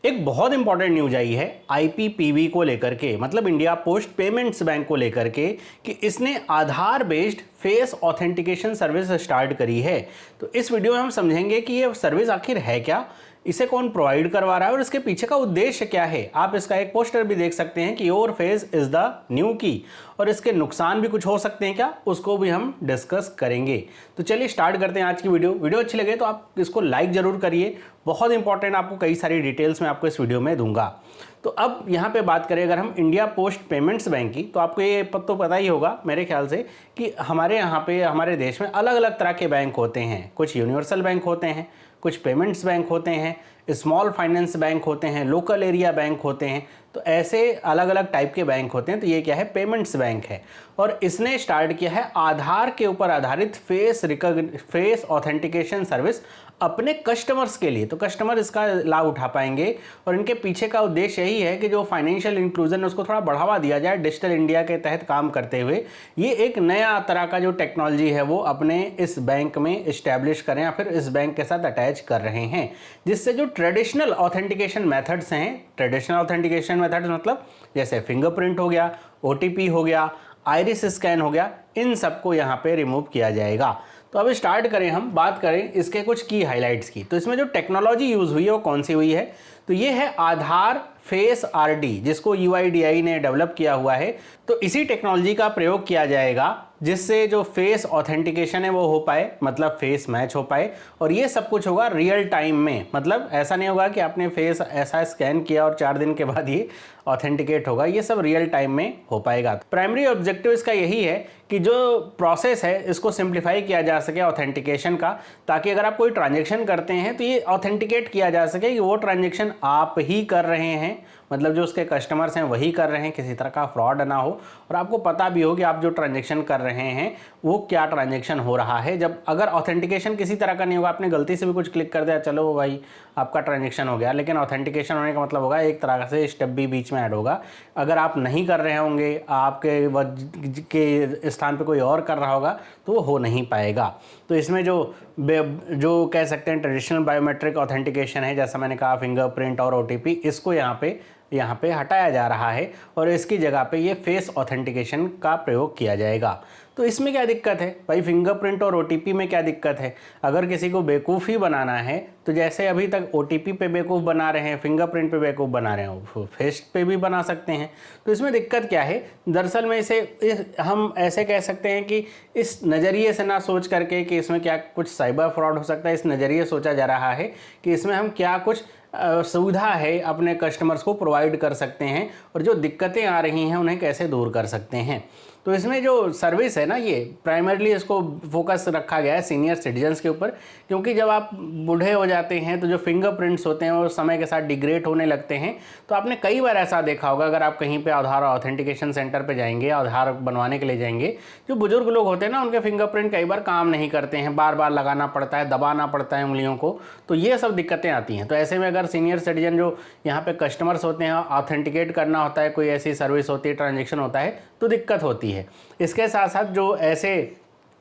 एक बहुत important news आई है आईपीपीबी को लेकर के, मतलब इंडिया पोस्ट पेमेंट्स बैंक को लेकर के, कि इसने Aadhaar based face authentication service start करी है। तो इस वीडियो में हम समझेंगे कि ये सर्विस आखिर है क्या, इसे कौन प्रोवाइड करवा रहा है और इसके पीछे का उद्देश्य क्या है। आप इसका एक पोस्टर भी देख सकते हैं कि your face is the new की, और इसके नुकसान भी कुछ हो सकते हैं क्या, उसको भी हम डिस्कस करेंगे। तो चलिए स्टार्ट करते हैं आज की वीडियो अच्छी लगे तो आप इसको लाइक जरूर करिए, बहुत इंपॉर्टेंट, आपको कई सारी डिटेल्स मैं आपको इस वीडियो में दूंगा। तो अब यहाँ पे बात करें अगर हम इंडिया पोस्ट पेमेंट्स बैंक की, तो आपको ये तो पता ही होगा मेरे ख्याल से कि हमारे यहाँ पे हमारे देश में अलग अलग तरह के बैंक होते हैं। कुछ यूनिवर्सल बैंक होते हैं, कुछ पेमेंट्स बैंक होते हैं, स्मॉल फाइनेंस बैंक होते हैं, लोकल एरिया बैंक होते हैं। तो ऐसे अलग अलग टाइप के बैंक होते हैं। तो ये क्या है, पेमेंट्स बैंक है, और इसने स्टार्ट किया है आधार के ऊपर आधारित फेस ऑथेंटिकेशन सर्विस अपने कस्टमर्स के लिए। तो कस्टमर इसका लाभ उठा पाएंगे, और इनके पीछे का उद्देश्य यही है कि जो फाइनेंशियल इंक्लूजन उसको थोड़ा बढ़ावा दिया जाए डिजिटल इंडिया के तहत काम करते हुए। ये एक नया तरह का जो टेक्नोलॉजी है वो अपने इस बैंक में इस्टेब्लिश करें या फिर इस बैंक के साथ अटैच कर रहे हैं, जिससे जो ट्रेडिशनल ऑथेंटिकेशन मेथड्स हैं, ट्रेडिशनल ऑथेंटिकेशन मेथड्स मतलब जैसे फिंगरप्रिंट हो गया, ओटीपी हो गया, आइरिस स्कैन हो गया, इन सबको यहाँ पे रिमूव किया जाएगा। तो अब स्टार्ट करें, हम बात करें इसके कुछ की हाइलाइट्स की। तो इसमें जो टेक्नोलॉजी यूज़ हुई है वो कौन सी हुई है, तो ये है आधार फेस आरडी, जिसको यूआईडीआई ने डेवलप किया हुआ है। तो इसी टेक्नोलॉजी का प्रयोग किया जाएगा जिससे जो फेस ऑथेंटिकेशन है वो हो पाए, मतलब फेस मैच हो पाए, और ये सब कुछ होगा रियल टाइम में। मतलब ऐसा नहीं होगा कि आपने फेस ऐसा स्कैन किया और 4 दिन के बाद ये ऑथेंटिकेट होगा, ये सब रियल टाइम में हो पाएगा। प्राइमरी ऑब्जेक्टिव इसका यही है कि जो प्रोसेस है इसको सिंप्लीफाई किया जा सके ऑथेंटिकेशन का, ताकि अगर आप कोई ट्रांजैक्शन करते हैं तो ये ऑथेंटिकेट किया जा सके कि वो ट्रांजैक्शन आप ही कर रहे हैं, मतलब जो उसके कस्टमर्स हैं वही कर रहे हैं, किसी तरह का फ्रॉड ना हो, और आपको पता भी हो कि आप जो ट्रांजैक्शन कर रहे हैं वो क्या ट्रांजैक्शन हो रहा है। जब अगर ऑथेंटिकेशन किसी तरह का नहीं होगा, आपने गलती से भी कुछ क्लिक कर दिया, चलो भाई आपका ट्रांजैक्शन हो गया, लेकिन ऑथेंटिकेशन होने का मतलब होगा एक तरह से स्टेप भी बीच में ऐड होगा। अगर आप नहीं कर रहे होंगे, आपके के स्थान पे कोई और कर रहा होगा, तो वो हो नहीं पाएगा। तो इसमें जो कह सकते हैं ट्रेडिशनल बायोमेट्रिक ऑथेंटिकेशन है, जैसा मैंने कहा फिंगरप्रिंट और ओटीपी, इसको यहाँ पे हटाया जा रहा है, और इसकी जगह पे ये फेस ऑथेंटिकेशन का प्रयोग किया जाएगा। तो इसमें क्या दिक्कत है भाई, फिंगरप्रिंट और ओटीपी में क्या दिक्कत है। अगर किसी को बेवकूफ़ ही बनाना है तो जैसे अभी तक ओटीपी पे बेवकूफ़ बना रहे हैं, फिंगरप्रिंट पे बेवकूफ़ बना रहे हैं, फेस पे भी बना सकते हैं। तो इसमें दिक्कत क्या है, दरअसल में हम ऐसे कह सकते हैं कि इस नज़रिए से ना सोच करके कि इसमें क्या कुछ साइबर फ्रॉड हो सकता है, इस नज़रिए सोचा जा रहा है कि इसमें हम क्या कुछ सुविधा है अपने कस्टमर्स को प्रोवाइड कर सकते हैं, और जो दिक्कतें आ रही हैं उन्हें कैसे दूर कर सकते हैं। तो इसमें जो सर्विस है ना, ये प्राइमरली इसको फोकस रखा गया है सीनियर सिटीजन्स के ऊपर, क्योंकि जब आप बूढ़े हो जाते हैं तो जो फिंगरप्रिंट्स होते हैं वो समय के साथ डिग्रेड होने लगते हैं। तो आपने कई बार ऐसा देखा होगा, अगर आप कहीं पे आधार ऑथेंटिकेशन सेंटर पे जाएंगे, आधार बनवाने के लिए जाएंगे, जो बुजुर्ग लोग होते हैं ना, उनके फिंगरप्रिंट कई बार काम नहीं करते हैं, बार बार लगाना पड़ता है, दबाना पड़ता है उंगलियों को, तो ये सब दिक्कतें आती हैं। तो ऐसे में अगर सीनियर सिटीजन जो यहाँ पे कस्टमर्स होते हैं, ऑथेंटिकेट करना होता है, कोई ऐसी सर्विस होती है, ट्रांजेक्शन होता है, तो दिक्कत होती है। इसके साथ साथ जो ऐसे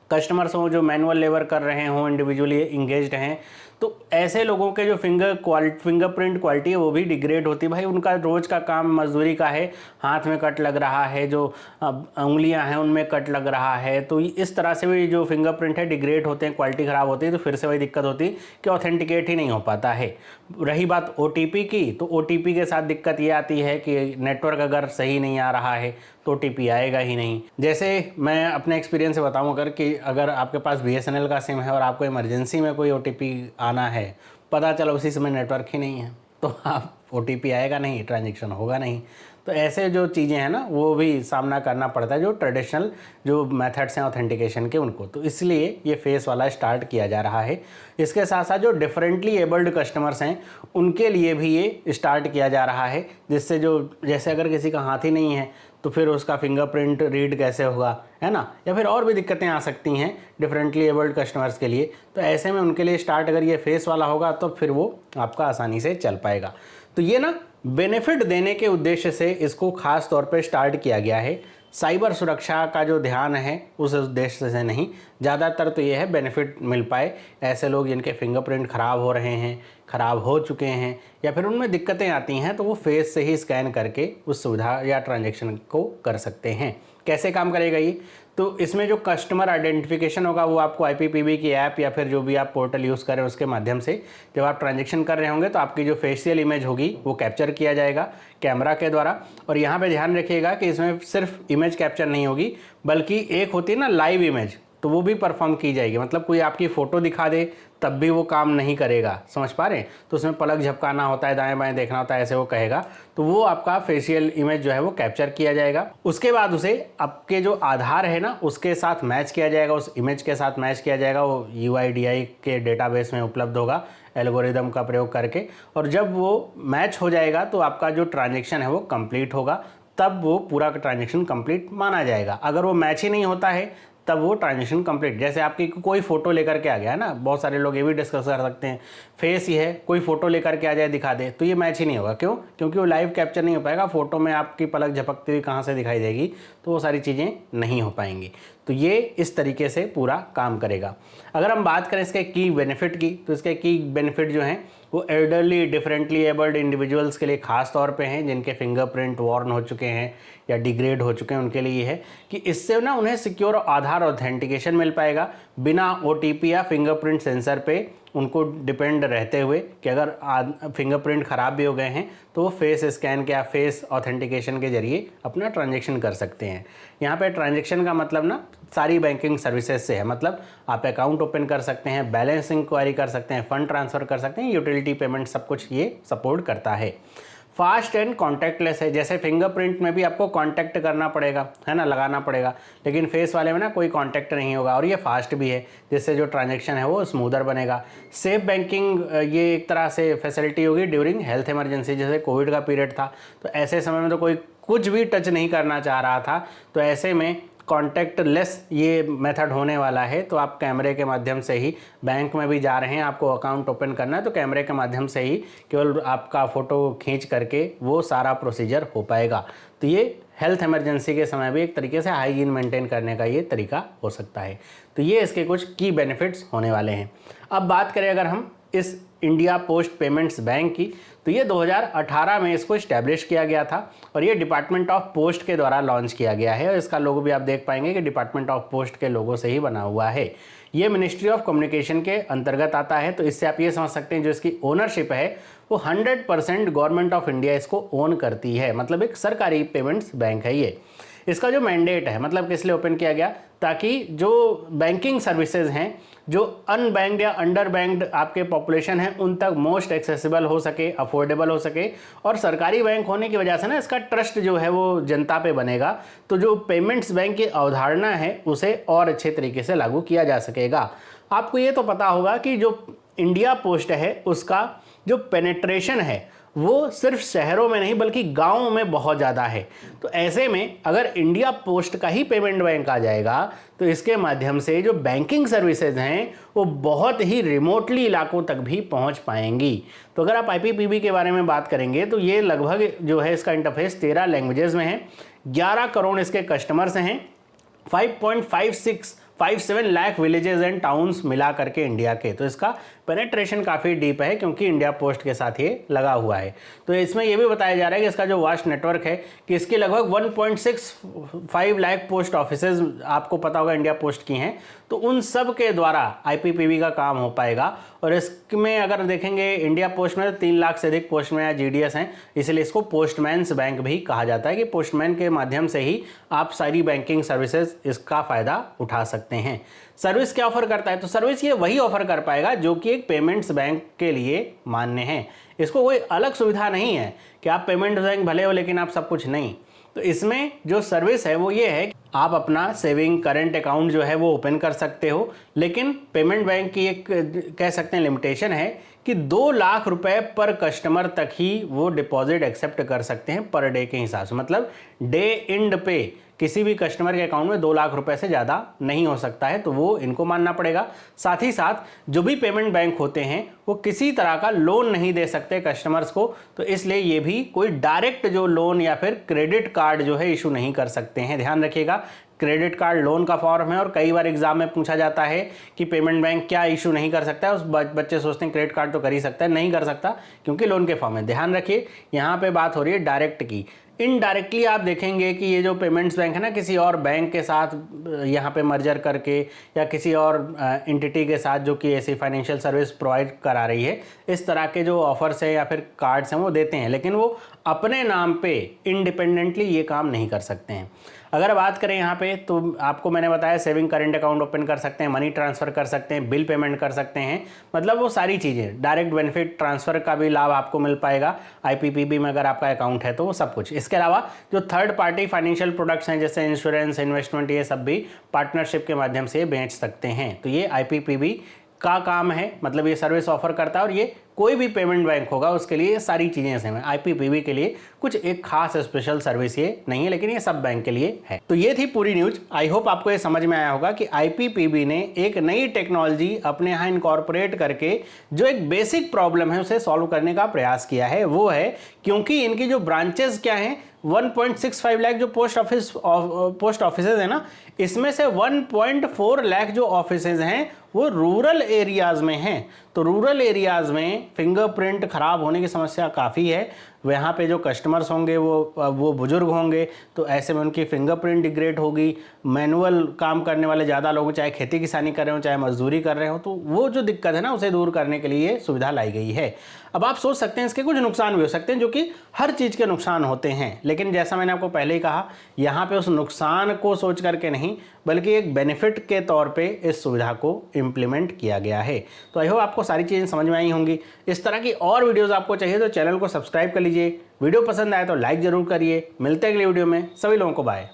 कस्टमर्स हों जो मैनुअल लेबर कर रहे हों, इंडिविजुअली इंगेज्ड हैं, तो ऐसे लोगों के जो फिंगरप्रिंट क्वालिटी है वो भी डिग्रेड होती है। भाई उनका रोज़ का काम मजदूरी का है, हाथ में कट लग रहा है, जो उंगलियां हैं उनमें कट लग रहा है, तो इस तरह से भी जो फिंगरप्रिंट है डिग्रेड होते हैं, क्वालिटी ख़राब होती है। तो फिर से वही दिक्कत होती है कि ऑथेंटिकेट ही नहीं हो पाता है। रही बात ओटीपी की, तो ओटीपी के साथ दिक्कत ये आती है कि नेटवर्क अगर सही नहीं आ रहा है तो ओटीपी आएगा ही नहीं। जैसे मैं अपने एक्सपीरियंस से बताऊं, अगर आपके पास बीएसएनएल का सिम है और आपको इमरजेंसी में कोई ओटीपी आना है, पता चला उसी समय नेटवर्क ही नहीं है, तो आप ओटीपी आएगा नहीं, ट्रांजैक्शन होगा नहीं। तो ऐसे जो चीज़ें हैं ना वो भी सामना करना पड़ता है, जो ट्रेडिशनल जो मेथड्स हैं ऑथेंटिकेशन के उनको। तो इसलिए ये फेस वाला स्टार्ट किया जा रहा है। इसके साथ साथ जो डिफरेंटली एबल्ड कस्टमर्स हैं उनके लिए भी ये स्टार्ट किया जा रहा है, जिससे जैसे अगर किसी का हाथ ही नहीं है तो फिर उसका फिंगरप्रिंट रीड कैसे होगा, है ना, या फिर और भी दिक्कतें आ सकती हैं डिफरेंटली एबल्ड कस्टमर्स के लिए। तो ऐसे में उनके लिए स्टार्ट अगर ये फेस वाला होगा तो फिर वो आपका आसानी से चल पाएगा। तो ये ना बेनिफिट देने के उद्देश्य से इसको खास तौर पे स्टार्ट किया गया है। साइबर सुरक्षा का जो ध्यान है उस उद्देश्य से नहीं, ज़्यादातर तो ये है बेनिफिट मिल पाए। ऐसे लोग जिनके फिंगरप्रिंट ख़राब हो रहे हैं, ख़राब हो चुके हैं या फिर उनमें दिक्कतें आती हैं, तो वो फेस से ही स्कैन करके उस सुविधा या ट्रांजैक्शन को कर सकते हैं। कैसे काम करेगा ये? तो इसमें जो कस्टमर आइडेंटिफिकेशन होगा वो आपको IPPB की ऐप या फिर जो भी आप पोर्टल यूज़ करें उसके माध्यम से जब आप ट्रांजैक्शन कर रहे होंगे तो आपकी जो फेशियल इमेज होगी वो कैप्चर किया जाएगा कैमरा के द्वारा। और यहाँ पे ध्यान रखिएगा कि इसमें सिर्फ इमेज कैप्चर नहीं होगी, बल्कि एक होती है ना लाइव इमेज, तो वो भी परफॉर्म की जाएगी। मतलब कोई आपकी फ़ोटो दिखा दे तब भी वो काम नहीं करेगा, समझ पा रहे हैं? तो उसमें पलक झपकाना होता है, दाएं बाएं देखना होता है, ऐसे वो कहेगा, तो वो आपका फेशियल इमेज जो है वो कैप्चर किया जाएगा। उसके बाद उसे आपके जो आधार है ना उसके साथ मैच किया जाएगा, उस इमेज के साथ मैच किया जाएगा। वो UIDAI के डेटाबेस में उपलब्ध होगा एल्गोरिदम का प्रयोग करके। और जब वो मैच हो जाएगा तो आपका जो ट्रांजेक्शन है वो कंप्लीट होगा, तब वो पूरा ट्रांजेक्शन कंप्लीट माना जाएगा। अगर वो मैच ही नहीं होता है तब वो ट्रांजेक्शन कंप्लीट, जैसे आपकी कोई फोटो लेकर के आ गया है ना, बहुत सारे लोग ये भी डिस्कस कर सकते हैं, फेस ही है, कोई फोटो लेकर के आ जाए दिखा दे, तो ये मैच ही नहीं होगा। क्यों? क्योंकि वो लाइव कैप्चर नहीं हो पाएगा, फोटो में आपकी पलक झपकती हुई कहाँ से दिखाई देगी, तो वो सारी चीज़ें नहीं हो पाएंगी। तो ये इस तरीके से पूरा काम करेगा। अगर हम बात करें इसके की बेनिफिट की, तो इसके की बेनिफिट जो हैं वो एल्डरली डिफरेंटली एबल्ड इंडिविजुअल्स के लिए खास तौर पे हैं, जिनके फिंगरप्रिंट वॉर्न हो चुके हैं या डिग्रेड हो चुके हैं, उनके लिए ये है कि इससे ना उन्हें सिक्योर आधार ऑथेंटिकेशन मिल पाएगा बिना OTP या फिंगरप्रिंट सेंसर पे उनको डिपेंड रहते हुए कि अगर फिंगरप्रिंट ख़राब भी हो गए हैं तो वो फेस स्कैन के या फेस ऑथेंटिकेशन के जरिए अपना ट्रांजैक्शन कर सकते हैं। यहाँ पे ट्रांजैक्शन का मतलब ना सारी बैंकिंग सर्विसेज से है, मतलब आप अकाउंट ओपन कर सकते हैं, बैलेंस इंक्वायरी कर सकते हैं, फंड ट्रांसफ़र कर सकते हैं, यूटिलिटी पेमेंट, सब कुछ ये सपोर्ट करता है। फास्ट एंड कॉन्टैक्टलेस है, जैसे फिंगरप्रिंट में भी आपको कांटेक्ट करना पड़ेगा, है ना, लगाना पड़ेगा, लेकिन फेस वाले में ना कोई कांटेक्ट नहीं होगा, और ये फास्ट भी है, जिससे जो ट्रांजैक्शन है वो स्मूदर बनेगा। सेफ बैंकिंग, ये एक तरह से फैसिलिटी होगी ड्यूरिंग हेल्थ इमरजेंसी, जैसे कोविड का पीरियड था, तो ऐसे समय में तो कोई कुछ भी टच नहीं करना चाह रहा था, तो ऐसे में कॉन्टैक्टलेस ये मेथड होने वाला है। तो आप कैमरे के माध्यम से ही बैंक में भी जा रहे हैं, आपको अकाउंट ओपन करना है, तो कैमरे के माध्यम से ही केवल आपका फ़ोटो खींच करके वो सारा प्रोसीजर हो पाएगा। तो ये हेल्थ इमरजेंसी के समय भी एक तरीके से हाइजीन मेंटेन करने का ये तरीका हो सकता है। तो ये इसके कुछ की बेनिफिट्स होने वाले हैं। अब बात करें अगर हम इस इंडिया पोस्ट पेमेंट्स बैंक की, तो ये 2018 में इसको इस्टेब्लिश किया गया था और ये डिपार्टमेंट ऑफ पोस्ट के द्वारा लॉन्च किया गया है। और इसका लोगो भी आप देख पाएंगे कि डिपार्टमेंट ऑफ पोस्ट के लोगो से ही बना हुआ है। ये मिनिस्ट्री ऑफ कम्युनिकेशन के अंतर्गत आता है, तो इससे आप ये समझ सकते हैं जो इसकी ओनरशिप है वो 100% गवर्नमेंट ऑफ इंडिया इसको ओन करती है, मतलब एक सरकारी पेमेंट्स बैंक है ये। इसका जो मैंडेट है, मतलब किस लिए ओपन किया गया, ताकि जो बैंकिंग सर्विसेज हैं, जो अनबैंक्ड या अंडर बैंक्ड आपके पॉपुलेशन है, उन तक मोस्ट एक्सेसिबल हो सके, अफोर्डेबल हो सके। और सरकारी बैंक होने की वजह से ना इसका ट्रस्ट जो है वो जनता पे बनेगा, तो जो पेमेंट्स बैंक की अवधारणा है उसे और अच्छे तरीके से लागू किया जा सकेगा। आपको ये तो पता होगा कि जो इंडिया पोस्ट है उसका जो पेनेट्रेशन है वो सिर्फ शहरों में नहीं बल्कि गांवों में बहुत ज़्यादा है। तो ऐसे में अगर इंडिया पोस्ट का ही पेमेंट बैंक आ जाएगा तो इसके माध्यम से जो बैंकिंग सर्विसेज हैं वो बहुत ही रिमोटली इलाकों तक भी पहुंच पाएंगी। तो अगर आप IPPB के बारे में बात करेंगे तो ये लगभग जो है इसका इंटरफेस 13 लैंग्वेजेस में है, 11 करोड़ इसके कस्टमर्स हैं, 5.57 लाख विलेजेस एंड टाउन्स मिला करके इंडिया के। तो इसका पेनेट्रेशन काफ़ी डीप है क्योंकि इंडिया पोस्ट के साथ ये लगा हुआ है। तो इसमें ये भी बताया जा रहा है कि इसका जो वास्ट नेटवर्क है कि इसके लगभग 1.65 लाख पोस्ट ऑफिसेज आपको पता होगा इंडिया पोस्ट की हैं, तो उन सब के द्वारा IPPB का काम हो पाएगा। और इसमें अगर देखेंगे इंडिया पोस्ट में 3 लाख से अधिक पोस्टमैन या GDS हैं, इसलिए इसको पोस्टमैन्स बैंक भी कहा जाता है कि पोस्टमैन के माध्यम से ही आप सारी बैंकिंग सर्विसेज इसका फ़ायदा उठा सकते हैं। सर्विस क्या ऑफर करता है, तो सर्विस ये वही ऑफर कर पाएगा जो कि एक पेमेंट्स बैंक के लिए मान्य है। इसको कोई अलग सुविधा नहीं है कि आप पेमेंट्स बैंक भले हो लेकिन आप सब कुछ नहीं। तो इसमें जो सर्विस है वो ये है आप अपना सेविंग करंट अकाउंट जो है वो ओपन कर सकते हो, लेकिन पेमेंट बैंक की एक कह सकते हैं लिमिटेशन है कि 2 लाख रुपए पर कस्टमर तक ही वो डिपॉजिट एक्सेप्ट कर सकते हैं पर डे के हिसाब से। मतलब डे एंड पे किसी भी कस्टमर के अकाउंट में 2 लाख रुपए से ज़्यादा नहीं हो सकता है, तो वो इनको मानना पड़ेगा। साथ ही साथ जो भी पेमेंट बैंक होते हैं वो किसी तरह का लोन नहीं दे सकते कस्टमर्स को, तो इसलिए ये भी कोई डायरेक्ट जो लोन या फिर क्रेडिट कार्ड जो है इशू नहीं कर सकते हैं। ध्यान रखिएगा, क्रेडिट कार्ड लोन का फॉर्म है और कई बार एग्जाम में पूछा जाता है कि पेमेंट बैंक क्या इशू नहीं कर सकता है। उस बच्चे सोचते हैं क्रेडिट कार्ड तो कर ही सकता है, नहीं कर सकता क्योंकि लोन के फॉर्म है। ध्यान रखिए यहाँ पे बात हो रही है डायरेक्ट की। इनडायरेक्टली आप देखेंगे कि ये जो पेमेंट्स बैंक है ना, किसी और बैंक के साथ यहाँ पे मर्जर करके या किसी और एंटिटी के साथ जो कि ऐसी फाइनेंशियल सर्विस प्रोवाइड करा रही है, इस तरह के जो ऑफर्स है या फिर कार्ड्स हैं वो देते हैं, लेकिन वो अपने नाम पे इंडिपेंडेंटली ये काम नहीं कर सकते हैं। अगर बात करें यहाँ पे तो आपको मैंने बताया सेविंग करेंट अकाउंट ओपन कर सकते हैं, मनी ट्रांसफ़र कर सकते हैं, बिल पेमेंट कर सकते हैं, मतलब वो सारी चीज़ें, डायरेक्ट बेनिफिट ट्रांसफ़र का भी लाभ आपको मिल पाएगा आईपीपीबी में अगर आपका अकाउंट है तो वो सब कुछ। इसके अलावा जो थर्ड पार्टी फाइनेंशियल प्रोडक्ट्स हैं जैसे इंश्योरेंस, इन्वेस्टमेंट, ये सब भी पार्टनरशिप के माध्यम से बेच सकते हैं। तो ये आईपीपीबी का काम है, मतलब ये सर्विस ऑफर करता है और ये कोई भी पेमेंट बैंक होगा उसके लिए ये सारी चीज़ें सेम है। आईपीपीबी के लिए कुछ एक खास स्पेशल सर्विस ये नहीं है, लेकिन ये सब बैंक के लिए है। तो ये थी पूरी न्यूज। आई होप आपको ये समझ में आया होगा कि आईपीपीबी ने एक नई टेक्नोलॉजी अपने यहाँ इनकॉर्पोरेट करके जो एक बेसिक प्रॉब्लम है उसे सॉल्व करने का प्रयास किया है। वो है क्योंकि इनकी जो ब्रांचेस क्या हैं, 1.65 लाख जो पोस्ट ऑफिस है ना, इसमें से 1.4 लाख जो ऑफिस हैं वो रूरल एरियाज़ में हैं। तो रूरल एरियाज़ में फिंगरप्रिंट ख़राब होने की समस्या काफ़ी है। वहाँ पे जो कस्टमर्स होंगे वो बुजुर्ग होंगे, तो ऐसे में उनकी फिंगरप्रिंट डिग्रेड होगी। मैनुअल काम करने वाले ज़्यादा लोग, चाहे खेती किसानी कर रहे हो चाहे मजदूरी कर रहे हो, तो वो जो दिक्कत है ना उसे दूर करने के लिए सुविधा लाई गई है। अब आप सोच सकते हैं इसके कुछ नुकसान भी हो सकते हैं, जो कि हर चीज़ के नुकसान होते हैं, लेकिन जैसा मैंने आपको पहले ही कहा, यहाँ पे उस नुकसान को सोच करके नहीं बल्कि एक बेनिफिट के तौर पे इस सुविधा को इम्प्लीमेंट किया गया है। तो आई होप आपको सारी चीज़ें समझ में आई होंगी। इस तरह की और वीडियोज़ आपको चाहिए तो चैनल को सब्सक्राइब कर लीजिए। वीडियो पसंद आए तो लाइक ज़रूर करिए। मिलते हैं अगले वीडियो में। सभी लोगों को बाय।